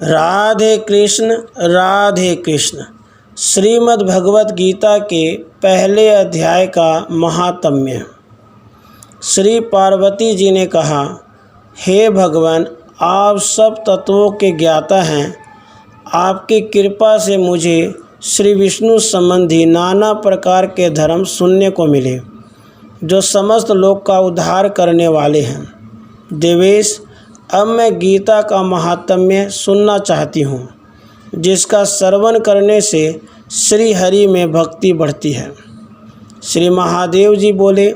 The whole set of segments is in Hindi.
राधे कृष्ण। श्रीमद् भगवत गीता के पहले अध्याय का महात्म्य। श्री पार्वती जी ने कहा, हे भगवान, आप सब तत्वों के ज्ञाता हैं। आपकी कृपा से मुझे श्री विष्णु संबंधी नाना प्रकार के धर्म सुनने को मिले, जो समस्त लोक का उद्धार करने वाले हैं। देवेश, अब मैं गीता का महात्म्य सुनना चाहती हूँ, जिसका श्रवण करने से श्री हरि में भक्ति बढ़ती है। श्री महादेव जी बोले,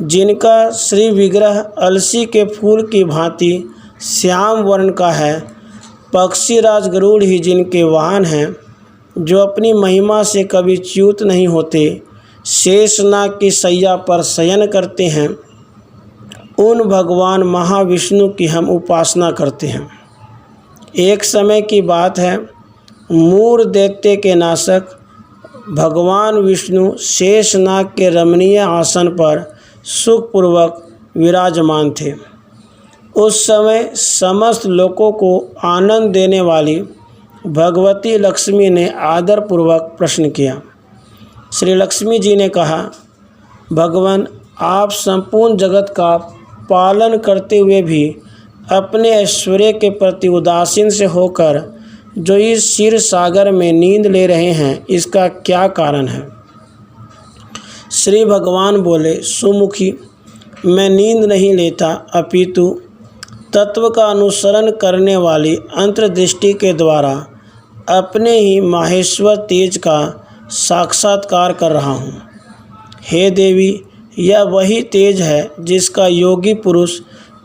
जिनका श्री विग्रह अलसी के फूल की भांति श्याम वर्ण का है, पक्षीराज गरुड़ ही जिनके वाहन हैं, जो अपनी महिमा से कभी च्युत नहीं होते, शेषनाग की शैया पर शयन करते हैं, उन भगवान महाविष्णु की हम उपासना करते हैं। एक समय की बात है, मूर दैत्य के नाशक भगवान विष्णु शेषनाग के रमणीय आसन पर सुखपूर्वक विराजमान थे। उस समय समस्त लोगों को आनंद देने वाली भगवती लक्ष्मी ने आदरपूर्वक प्रश्न किया। श्री लक्ष्मी जी ने कहा, भगवान, आप संपूर्ण जगत का पालन करते हुए भी अपने ऐश्वर्य के प्रति उदासीन से होकर जो इस क्षीर सागर में नींद ले रहे हैं, इसका क्या कारण है? श्री भगवान बोले, सुमुखी, मैं नींद नहीं लेता, अपितु तत्व का अनुसरण करने वाली अंतर्दृष्टि के द्वारा अपने ही माहेश्वर तेज का साक्षात्कार कर रहा हूँ। हे देवी, यह वही तेज है जिसका योगी पुरुष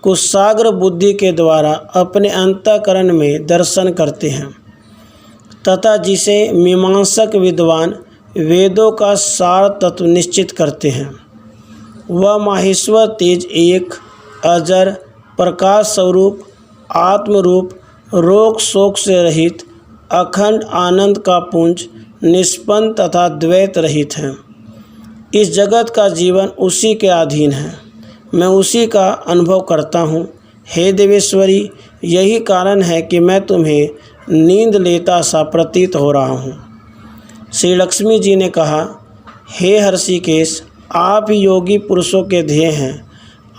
कुशाग्र बुद्धि के द्वारा अपने अंतःकरण में दर्शन करते हैं, तथा जिसे मीमांसक विद्वान वेदों का सार तत्व निश्चित करते हैं। वह माहेश्वर तेज एक अजर प्रकाश स्वरूप आत्मरूप, रोग शोक से रहित, अखंड आनंद का पुंज, निष्पन्न तथा द्वैत रहित है। इस जगत का जीवन उसी के अधीन है, मैं उसी का अनुभव करता हूँ। हे देवेश्वरी, यही कारण है कि मैं तुम्हें नींद लेता सा प्रतीत हो रहा हूँ। श्री लक्ष्मी जी ने कहा, हे हर्षिकेश, आप ही योगी पुरुषों के ध्येय हैं।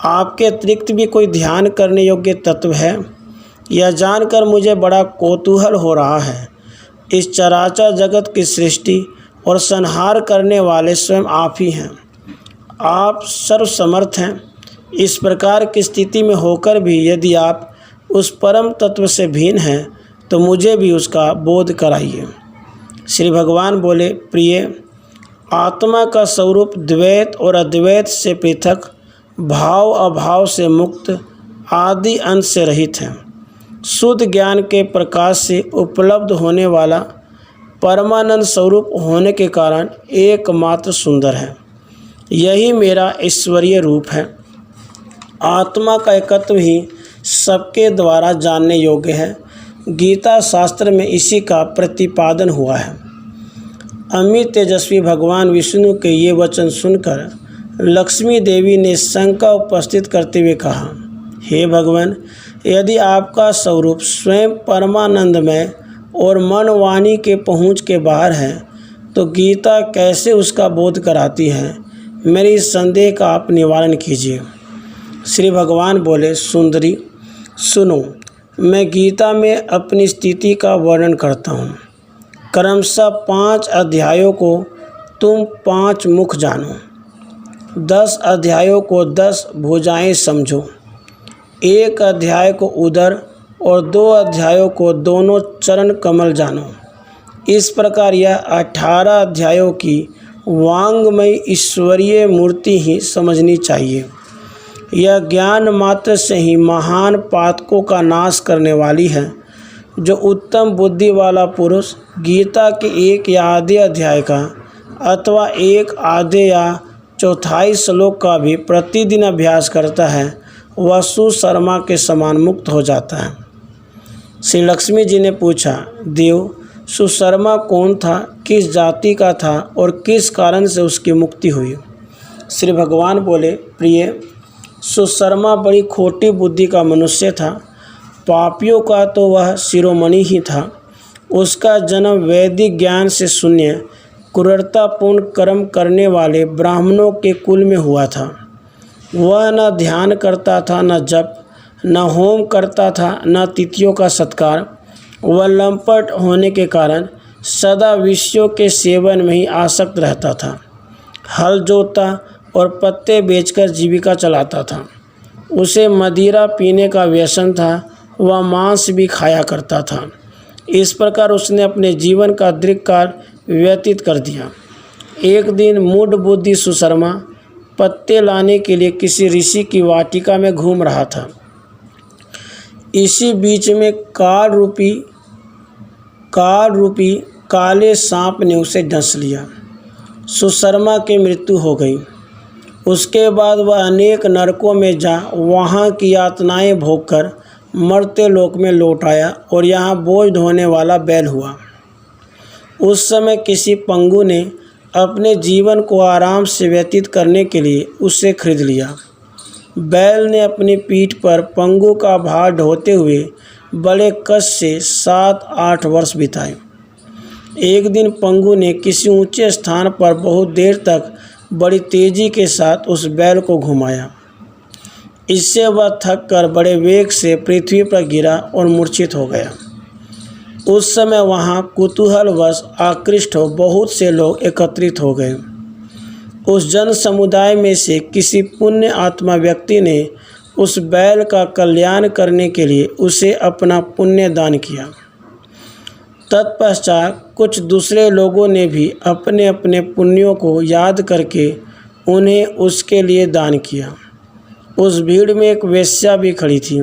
आपके अतिरिक्त भी कोई ध्यान करने योग्य तत्व है? यह जानकर मुझे बड़ा कौतूहल हो रहा है। इस चराचर जगत की सृष्टि और संहार करने वाले स्वयं आप ही हैं। आप सर्वसमर्थ हैं। इस प्रकार की स्थिति में होकर भी यदि आप उस परम तत्व से भिन्न हैं, तो मुझे भी उसका बोध कराइए। श्री भगवान बोले, प्रिय, आत्मा का स्वरूप द्वैत और अद्वैत से पृथक, भाव अभाव से मुक्त, आदि अंत से रहित है। शुद्ध ज्ञान के प्रकाश से उपलब्ध होने वाला परमानंद स्वरूप होने के कारण एकमात्र सुंदर है। यही मेरा ईश्वरीय रूप है। आत्मा का एकत्व ही सबके द्वारा जानने योग्य है। गीता शास्त्र में इसी का प्रतिपादन हुआ है। अमित तेजस्वी भगवान विष्णु के ये वचन सुनकर लक्ष्मी देवी ने शंका उपस्थित करते हुए कहा, हे भगवान, यदि आपका स्वरूप स्वयं परमानंदमय और मन वाणी के पहुँच के बाहर है, तो गीता कैसे उसका बोध कराती है? मेरे इस संदेह का आप निवारण कीजिए। श्री भगवान बोले, सुंदरी, सुनो, मैं गीता में अपनी स्थिति का वर्णन करता हूँ। क्रमशः 5 अध्यायों को तुम 5 मुख जानो, 10 अध्यायों को 10 भुजाएं समझो, 1 अध्याय को उदर और 2 अध्यायों को दोनों चरण कमल जानो। इस प्रकार यह 18 अध्यायों की वांगमय ईश्वरीय मूर्ति ही समझनी चाहिए। यह ज्ञान मात्र से ही महान पातकों का नाश करने वाली है। जो उत्तम बुद्धि वाला पुरुष गीता के 1 या आधे अध्याय का अथवा 1 आधे या चौथाई श्लोक का भी प्रतिदिन अभ्यास करता है, वह सुशर्मा के समान मुक्त हो जाता है। श्री लक्ष्मी जी ने पूछा, देव, सुशर्मा कौन था, किस जाति का था और किस कारण से उसकी मुक्ति हुई? श्री भगवान बोले, प्रिय, सुशर्मा बड़ी खोटी बुद्धि का मनुष्य था। पापियों का तो वह शिरोमणि ही था। उसका जन्म वैदिक ज्ञान से शून्य क्रूरतापूर्ण कर्म करने वाले ब्राह्मणों के कुल में हुआ था। वह न ध्यान करता था, न जप, न होम करता था, न तिथियों का सत्कार। वह लंपट होने के कारण सदा विषयों के सेवन में ही आसक्त रहता था। हल जोतता और पत्ते बेचकर जीविका चलाता था। उसे मदिरा पीने का व्यसन था। वह मांस भी खाया करता था। इस प्रकार उसने अपने जीवन का दीर्घकाल व्यतीत कर दिया। एक दिन मूढ़ बुद्धि सुशर्मा पत्ते लाने के लिए किसी ऋषि की वाटिका में घूम रहा था। इसी बीच में काल रूपी काले सांप ने उसे डस लिया। सुशर्मा की मृत्यु हो गई। उसके बाद वह अनेक नरकों में जा वहाँ की यातनाएं भोगकर मर्त्य लोक में लौट आया और यहाँ बोझ ढोने वाला बैल हुआ। उस समय किसी पंगु ने अपने जीवन को आराम से व्यतीत करने के लिए उसे खरीद लिया। बैल ने अपनी पीठ पर पंगु का भार ढोते हुए बड़े कष्ट से 7-8 वर्ष बिताए। एक दिन पंगु ने किसी ऊंचे स्थान पर बहुत देर तक बड़ी तेजी के साथ उस बैल को घुमाया। इससे वह थक कर बड़े वेग से पृथ्वी पर गिरा और मूर्छित हो गया। उस समय वहाँ कुतूहलवश आकृष्ट हो बहुत से लोग एकत्रित हो गए। उस जन समुदाय में से किसी पुण्य आत्मा व्यक्ति ने उस बैल का कल्याण करने के लिए उसे अपना पुण्य दान किया। तत्पश्चात कुछ दूसरे लोगों ने भी अपने अपने पुण्यों को याद करके उन्हें उसके लिए दान किया। उस भीड़ में एक वेश्या भी खड़ी थी।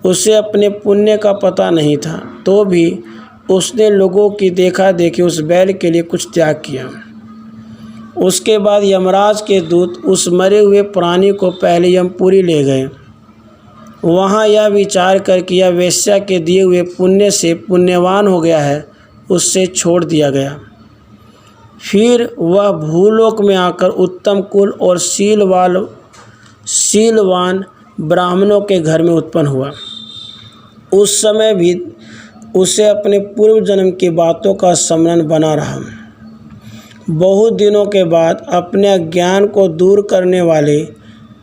उसे अपने पुण्य का पता नहीं था, तो भी उसने लोगों की देखा देखी उस बैल के लिए कुछ त्याग किया। उसके बाद यमराज के दूत उस मरे हुए प्राणी को पहले यमपुरी ले गए। वहाँ यह विचार कर कि यह वेश्या के दिए हुए पुण्य से पुण्यवान हो गया है, उससे छोड़ दिया गया। फिर वह भूलोक में आकर उत्तम कुल और शीलवान ब्राह्मणों के घर में उत्पन्न हुआ। उस समय भी उसे अपने पूर्व जन्म की बातों का स्मरण बना रहा। बहुत दिनों के बाद अपने अज्ञान को दूर करने वाले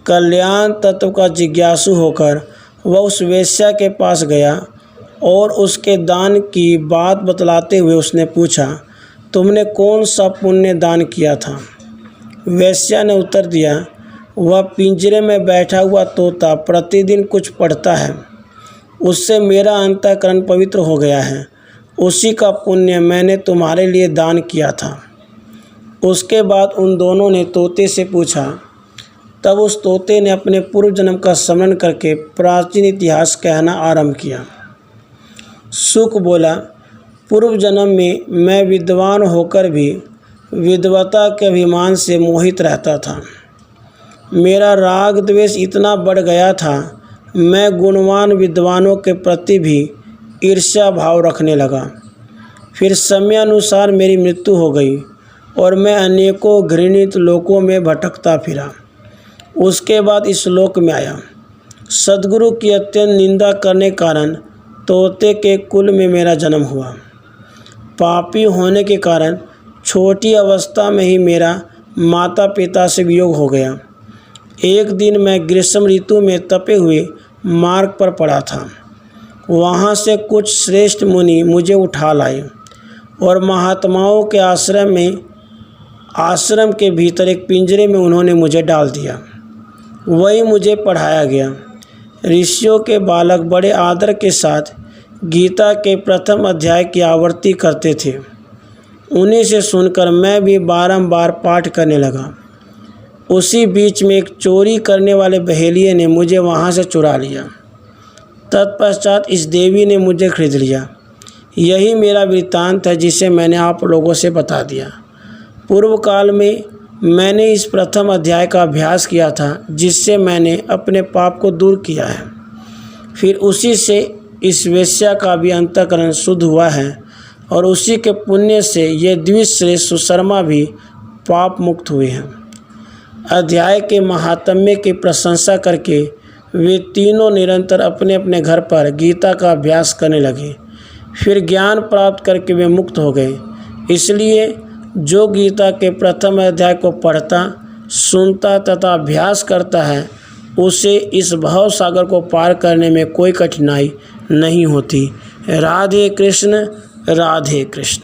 कल्याण तत्व का जिज्ञासु होकर वह उस वेश्या के पास गया और उसके दान की बात बतलाते हुए उसने पूछा, तुमने कौन सा पुण्य दान किया था? वेश्या ने उत्तर दिया, वह पिंजरे में बैठा हुआ तोता प्रतिदिन कुछ पढ़ता है, उससे मेरा अंतःकरण पवित्र हो गया है, उसी का पुण्य मैंने तुम्हारे लिए दान किया था। उसके बाद उन दोनों ने तोते से पूछा। तब उस तोते ने अपने पूर्व जन्म का स्मरण करके प्राचीन इतिहास कहना आरंभ किया। सुख बोला, पूर्व जन्म में मैं विद्वान होकर भी विद्वता के अभिमान से मोहित रहता था। मेरा राग द्वेष इतना बढ़ गया था, मैं गुणवान विद्वानों के प्रति भी ईर्ष्या भाव रखने लगा। फिर समयानुसार मेरी मृत्यु हो गई और मैं अनेकों घृणित लोकों में भटकता फिरा। उसके बाद इस लोक में आया। सद्गुरु की अत्यंत निंदा करने कारण तोते के कुल में मेरा जन्म हुआ। पापी होने के कारण छोटी अवस्था में ही मेरा माता पिता से वियोग हो गया। एक दिन मैं ग्रीष्म ऋतु में तपे हुए मार्ग पर पड़ा था। वहाँ से कुछ श्रेष्ठ मुनि मुझे उठा लाए और महात्माओं के आश्रम के भीतर एक पिंजरे में उन्होंने मुझे डाल दिया। वही मुझे पढ़ाया गया। ऋषियों के बालक बड़े आदर के साथ गीता के प्रथम अध्याय की आवृत्ति करते थे। उन्हीं से सुनकर मैं भी बारंबार पाठ करने लगा। उसी बीच में एक चोरी करने वाले बहेलिये ने मुझे वहाँ से चुरा लिया। तत्पश्चात इस देवी ने मुझे खरीद लिया। यही मेरा वृत्तांत है जिसे मैंने आप लोगों से बता दिया। पूर्व काल में मैंने इस प्रथम अध्याय का अभ्यास किया था, जिससे मैंने अपने पाप को दूर किया है। फिर उसी से इस वेश्या का भी अंतःकरण शुद्ध हुआ है और उसी के पुण्य से ये द्विश्रेष्ठ सुशर्मा भी पाप मुक्त हुए हैं। अध्याय के महात्म्य की प्रशंसा करके वे तीनों निरंतर अपने अपने घर पर गीता का अभ्यास करने लगे। फिर ज्ञान प्राप्त करके वे मुक्त हो गए। इसलिए जो गीता के प्रथम अध्याय को पढ़ता, सुनता तथा अभ्यास करता है, उसे इस भव सागर को पार करने में कोई कठिनाई नहीं होती। राधे कृष्ण, राधे कृष्ण।